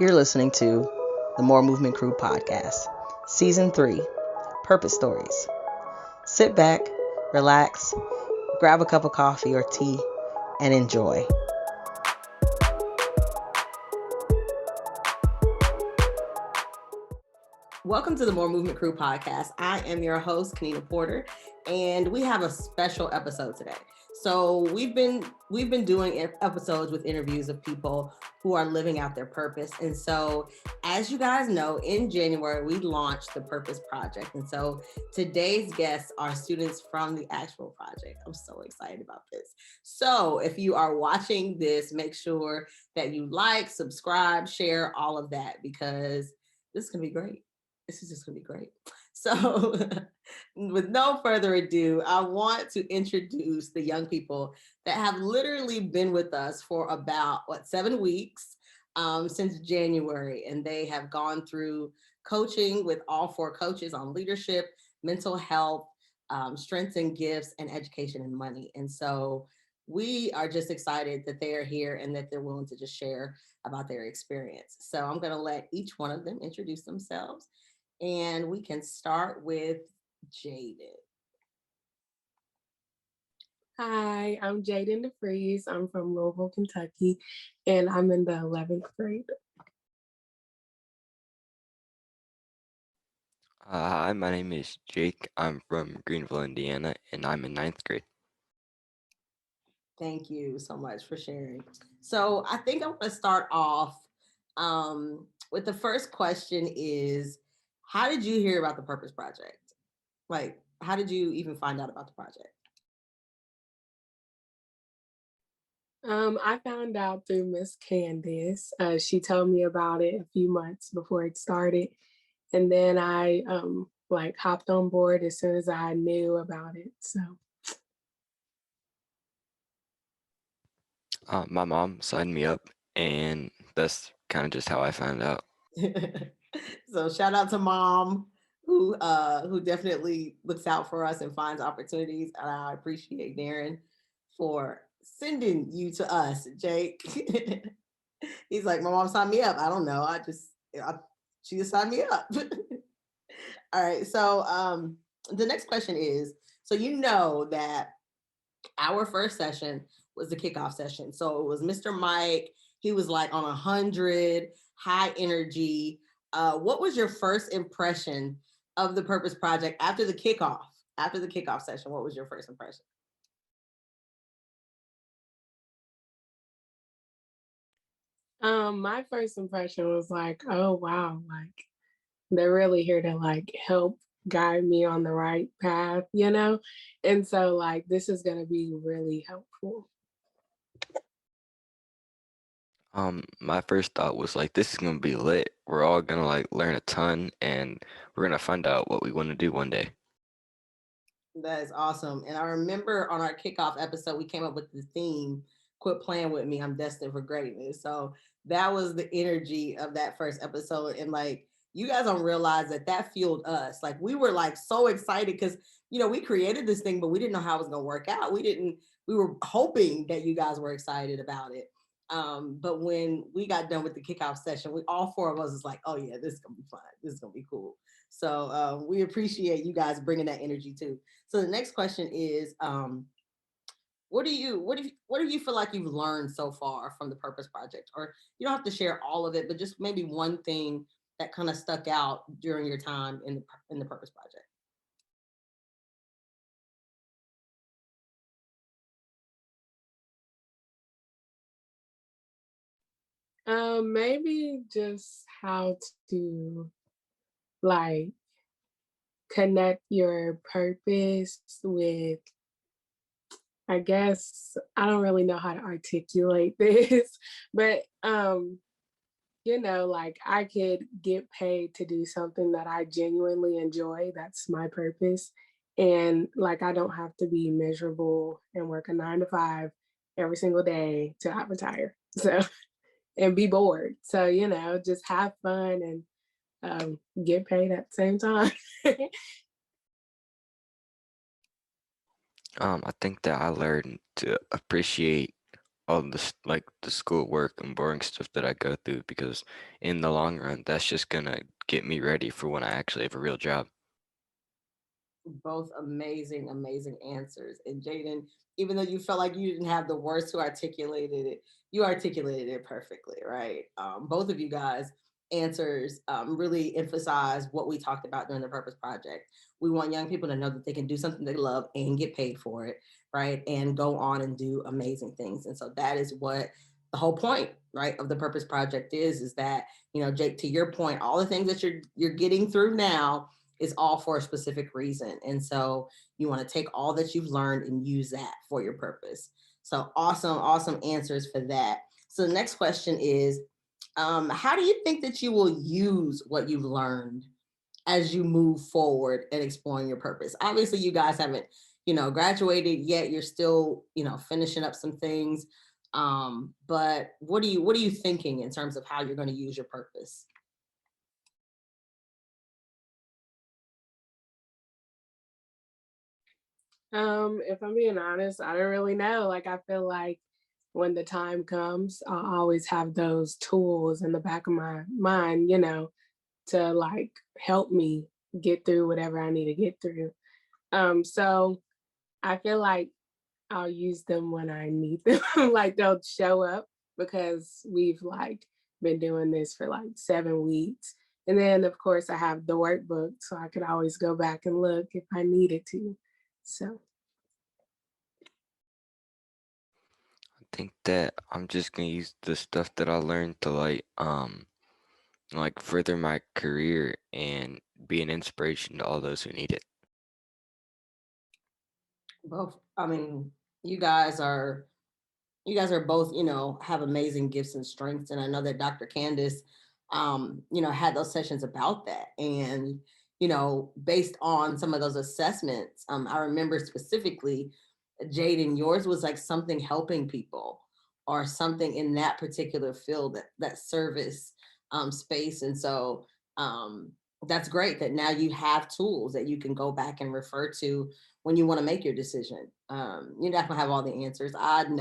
You're listening to the More Movement Crew podcast, Season 3, Purpose Stories. Sit back, relax, grab a cup of coffee or tea, and enjoy. Welcome to the More Movement Crew podcast. I am your host, Kenina Porter, and we have a special episode today. So we've been doing episodes with interviews of people who are living out their purpose. And so, as you guys know, in January, we launched the Purpose Project. And so today's guests are students from the actual project. I'm so excited about this. So if you are watching this, make sure that you like, subscribe, share, all of that, because this is going to be great. This is just going to be great. So with no further ado, I want to introduce the young people that have literally been with us for about 7 weeks since January. And they have gone through coaching with all 4 coaches on leadership, mental health, strengths and gifts, and education and money. And so we are just excited that they are here and that they're willing to just share about their experience. So I'm going to let each one of them introduce themselves. And we can start with Jaden. Hi, I'm Jaden DeFries. I'm from Louisville, Kentucky, and I'm in the 11th grade. Hi, my name is Jake. I'm from Greenville, Indiana, and I'm in 9th grade. Thank you so much for sharing. So I think I'm going to start off with the first question is, how did you hear about the Purpose Project? Like, how did you even find out about the project? I found out through Miss Candace. She told me about it a few months before it started, and then I hopped on board as soon as I knew about it. So. My mom signed me up, and that's kind of just how I found out. So shout out to mom who definitely looks out for us and finds opportunities. And I appreciate Darren for sending you to us, Jake. He's like, my mom signed me up. I don't know. She just signed me up. All right. So the next question is, so you know that our first session was the kickoff session. So it was Mr. Mike. He was like on 100, high energy. What was your first impression of the Purpose Project after the kickoff? After the kickoff session, what was your first impression? My first impression was like, oh wow, like they're really here to like help guide me on the right path, you know? And so like this is gonna be really helpful. My first thought was like, this is gonna be lit. We're all gonna like learn a ton, and we're gonna find out what we want to do one day. That is awesome. And I remember on our kickoff episode, we came up with the theme, quit playing with me, I'm destined for greatness. So that was the energy of that first episode. And like, you guys don't realize that fueled us. Like we were like so excited because, we created this thing, but we didn't know how it was going to work out. We were hoping that you guys were excited about it. But when we got done with the kickoff session, all 4 of us was like, oh yeah, this is going to be fun. This is going to be cool. So we appreciate you guys bringing that energy too. So the next question is, what do you feel like you've learned so far from the Purpose Project? Or you don't have to share all of it, but just maybe one thing that kind of stuck out during your time in the Purpose Project. Maybe just how to like connect your purpose with, I guess I don't really know how to articulate this, but like I could get paid to do something that I genuinely enjoy. That's my purpose. And like I don't have to be miserable and work a 9 to 5 every single day till I retire. So and be bored. So, just have fun and get paid at the same time. I think that I learned to appreciate all this like the school work and boring stuff that I go through because in the long run, that's just gonna get me ready for when I actually have a real job. Both amazing, amazing answers. And Jaden, even though you felt like you didn't have the words to articulate it, you articulated it perfectly, right? Both of you guys answers really emphasize what we talked about during the Purpose Project. We want young people to know that they can do something they love and get paid for it, right? And go on and do amazing things. And so that is what the whole point, right, of the Purpose Project is that, you know, Jake, to your point, all the things that you're getting through now is all for a specific reason. And so you want to take all that you've learned and use that for your purpose. So awesome, awesome answers for that. So the next question is, how do you think that you will use what you've learned as you move forward and exploring your purpose? Obviously, you guys haven't, you know, graduated yet. You're still, you know, finishing up some things. But what are you thinking in terms of how you're going to use your purpose? If I'm being honest, I don't really know. Like I feel like when the time comes, I'll always have those tools in the back of my mind, to like help me get through whatever I need to get through. So I feel like I'll use them when I need them. Like they'll show up because we've like been doing this for like 7 weeks. And then of course I have the workbook, so I could always go back and look if I needed to. So I think that I'm just gonna use the stuff that I learned to like further my career and be an inspiration to all those who need it. Both. I mean, you guys are you guys are both, you know, have amazing gifts and strengths. And I know that Dr. Candace, you know, had those sessions about that. And, you know, based on some of those assessments, I remember specifically, Jaden, yours was like something helping people or something in that particular field, that service space. And so that's great that now you have tools that you can go back and refer to when you want to make your decision. You're not gonna have all the answers. I didn't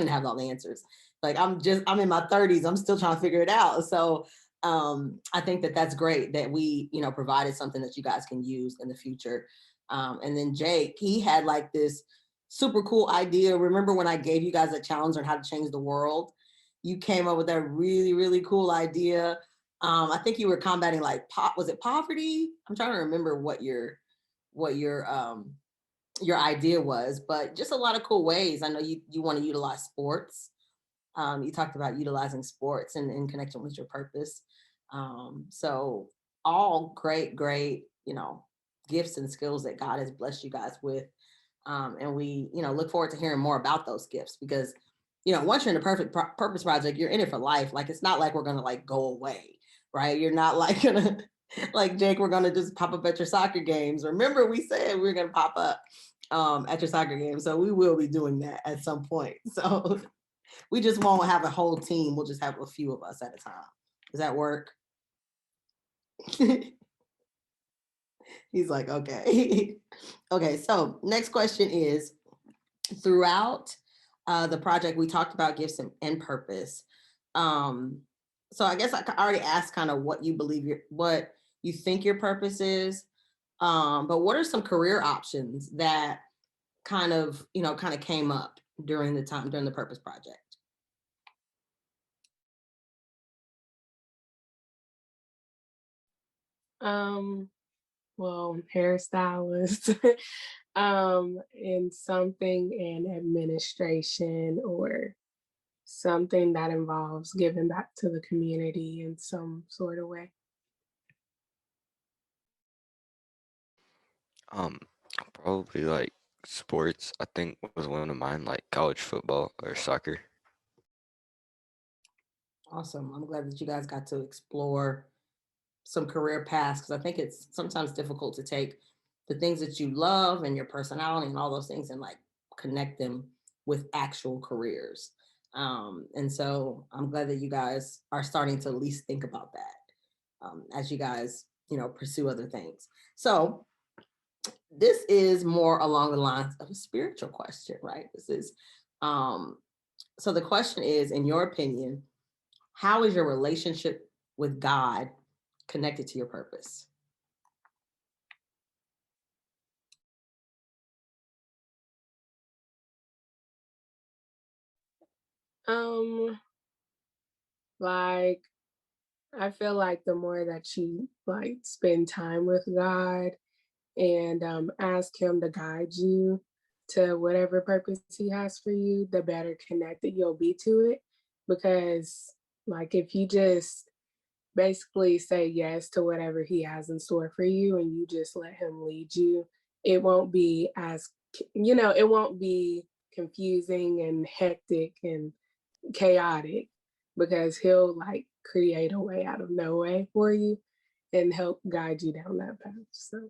have all the answers. Like I'm in my 30s. I'm still trying to figure it out. So I think that that's great that we, you know, provided something that you guys can use in the future. And then Jake, he had like this super cool idea. Remember when I gave you guys a challenge on how to change the world? You came up with that really, really cool idea. I think you were combating like was it poverty? I'm trying to remember what your idea was, but just a lot of cool ways. I know you want to utilize sports. You talked about utilizing sports and in connection with your purpose. So all great, great, you know, gifts and skills that God has blessed you guys with. And we, you know, look forward to hearing more about those gifts because, you know, once you're in the purpose project, you're in it for life. Like it's not like we're gonna like go away, right? You're not like gonna like Jake, we're gonna just pop up at your soccer games. Remember, we said we are gonna pop up at your soccer game. So we will be doing that at some point. So we just won't have a whole team. We'll just have a few of us at a time. Does that work? He's like, okay. Okay, so next question is throughout the project, we talked about gifts and purpose. Um, so I guess I already asked kind of what you believe what you think your purpose is. But what are some career options that kind of, you know, kind of came up during the purpose project? um well, hairstylist, in something in administration or something that involves giving back to the community in some sort of way. Um, Probably like sports. I think was one of mine, like college football or soccer. Awesome. I'm glad that you guys got to explore some career paths because I think it's sometimes difficult to take the things that you love and your personality and all those things and like connect them with actual careers. And so I'm glad that you guys are starting to at least think about that as you guys, you know, pursue other things. So this is more along the lines of a spiritual question, right? This is um, So the question is, in your opinion, how is your relationship with God connected to your purpose? Um, like I feel like the more that you like spend time with God and ask Him to guide you to whatever purpose He has for you, the better connected you'll be to it. Because, like, if you just basically say yes to whatever He has in store for you and you just let Him lead you, it won't be as, it won't be confusing and hectic and chaotic because He'll like create a way out of no way for you and help guide you down that path. So,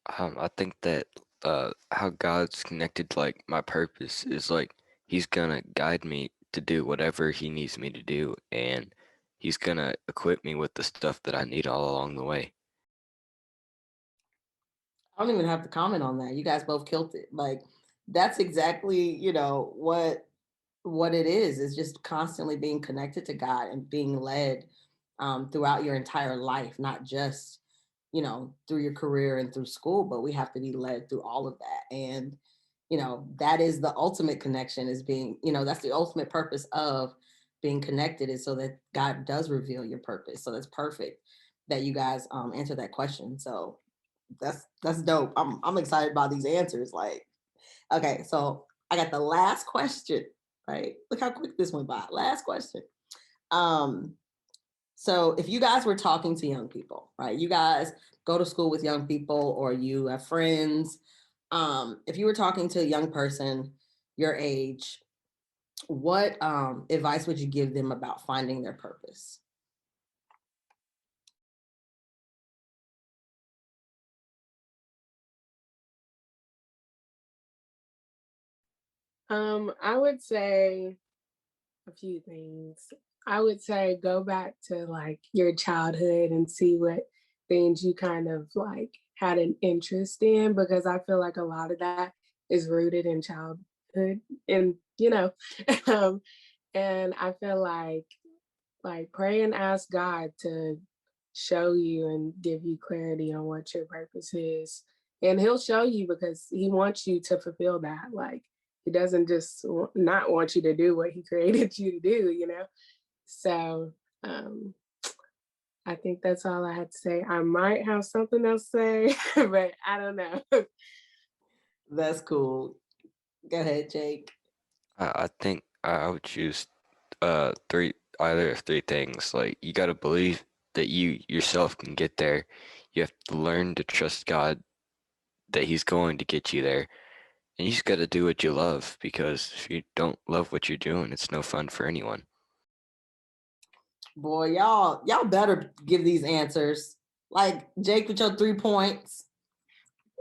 I think that how God's connected to, like, my purpose is like He's gonna guide me to do whatever He needs me to do, and He's gonna equip me with the stuff that I need all along the way. I don't even have to comment on that. You guys both killed it. Like that's exactly, what it is just constantly being connected to God and being led throughout your entire life, not just, through your career and through school, but we have to be led through all of that. And, that is the ultimate connection is being, that's the ultimate purpose of being connected is so that God does reveal your purpose. So that's perfect that you guys answer that question. So that's dope. I'm excited about these answers. Like, okay, so I got the last question, right? Look how quick this went by. Last question. Um, so if you guys were talking to young people, right? You guys go to school with young people or you have friends. If you were talking to a young person your age, what advice would you give them about finding their purpose? I would say a few things. I would say go back to like your childhood and see what things you kind of like had an interest in because I feel like a lot of that is rooted in childhood and um, and I feel like pray and ask God to show you and give you clarity on what your purpose is. And he'll show you because he wants you to fulfill that. Like he doesn't just not want you to do what he created you to do. So um I think that's all I had to say. I might have something else to say, but I don't know. That's cool. Go ahead, Jake. I think I would choose three either of three things. Like you gotta believe that you yourself can get there. You have to learn to trust God that He's going to get you there. And you just gotta do what you love because if you don't love what you're doing, it's no fun for anyone. Boy, y'all better give these answers. Like Jake with your 3 points.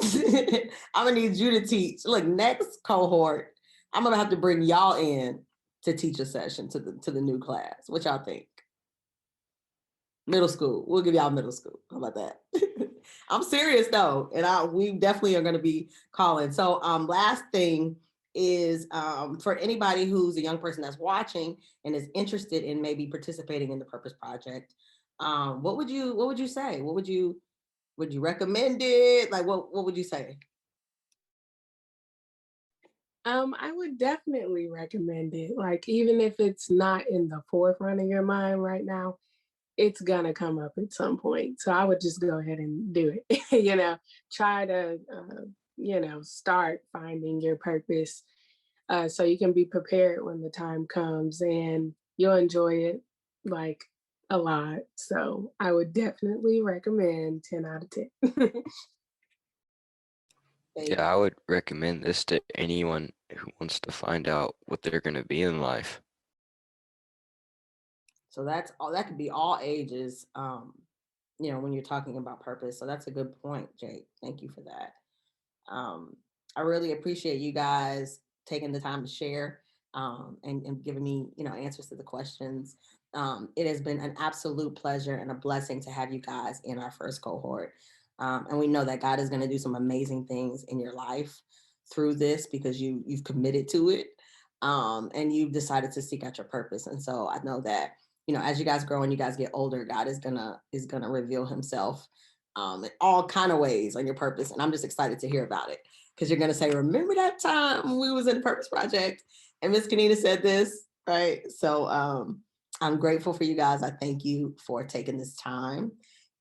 I'm gonna need you to teach. Look, next cohort, I'm gonna have to bring y'all in to teach a session to the new class. What y'all think? Middle school. We'll give y'all middle school. How about that? I'm serious though, and we definitely are gonna be calling. So last thing is for anybody who's a young person that's watching and is interested in maybe participating in the Purpose Project, what would you say? Would you recommend it? Like what would you say? I would definitely recommend it. Like even if it's not in the forefront of your mind right now, it's gonna come up at some point. So I would just go ahead and do it. Try to start finding your purpose so you can be prepared when the time comes and you'll enjoy it like a lot. So I would definitely recommend 10 out of 10. Yeah, I would recommend this to anyone who wants to find out what they're gonna be in life. So that's all that could be all ages, when you're talking about purpose. So that's a good point, Jake. Thank you for that. Um, I really appreciate you guys taking the time to share and giving me, answers to the questions. It has been an absolute pleasure and a blessing to have you guys in our first cohort. And we know that God is going to do some amazing things in your life through this because you've committed to it, and you've decided to seek out your purpose. And so I know that, as you guys grow and you guys get older, God is gonna reveal Himself in all kind of ways on your purpose. And I'm just excited to hear about it, because you're gonna say, "Remember that time we was in the Purpose Project and Miss Kanina said this," right? So I'm grateful for you guys. I thank you for taking this time.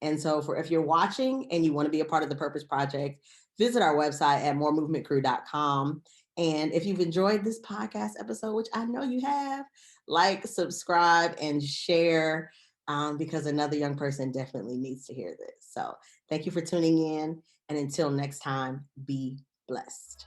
And so if you're watching and you want to be a part of the Purpose Project, visit our website at moremovementcrew.com. And if you've enjoyed this podcast episode, which I know you have, like, subscribe, and share, because another young person definitely needs to hear this. So thank you for tuning in. And until next time, be blessed.